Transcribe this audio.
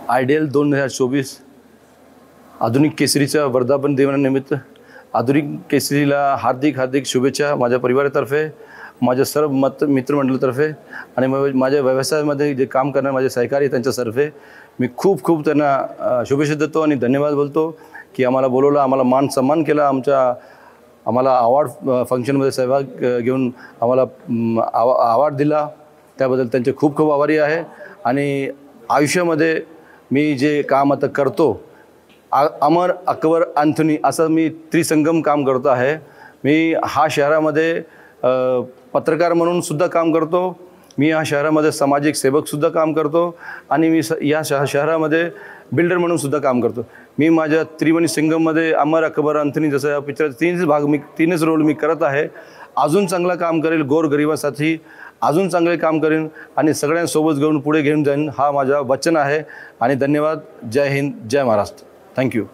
IDL 2024 आधुनिक केसरीच्या वर्धापन दिनानिमित्त आधुनिक केसरीला हार्दिक शुभेच्छा माझ्या परिवारातर्फे, माझ्या सर्व मित्रमंडळातर्फे आणि माझ्या व्यवसायामध्ये जे काम करणारे माझे सहकारी त्यांच्यातर्फे मी खूप त्यांना शुभेच्छा देतो आणि धन्यवाद बोलतो की आम्हाला बोलवलं, आम्हाला मान सन्मान केला, आम्हाला अवॉर्ड फंक्शनमध्ये सहभाग घेऊन आम्हाला अवॉर्ड दिला, त्याबद्दल त्यांचे खूप आभारी आहे। आणि आयुष्यामध्ये मी जे काम आता करतो अमर अकबर अँथोनी असं मी त्रिसंगम काम करतो आहे। मी हा शहरामध्ये पत्रकार म्हणून सुद्धा काम करतो, मी या शहरामध्ये सामाजिक सेवकसुद्धा काम करतो आणि मी या शहरामध्ये बिल्डर म्हणून सुद्धा काम करतो। मी माझ्या त्रिवेणी संगममध्ये अमर अकबर अँथोनी जसं या पिक्चर तीनच रोल मी करत आहे। अजून चांगलं काम करेल, गोरगरिबासाठी अजून चांगले काम करेन आणि सगळ्यांसोबत पुढे घेऊन जाईन, हा माझा वचन आहे। आणि धन्यवाद। जय हिंद, जय महाराष्ट्र। थँक्यू।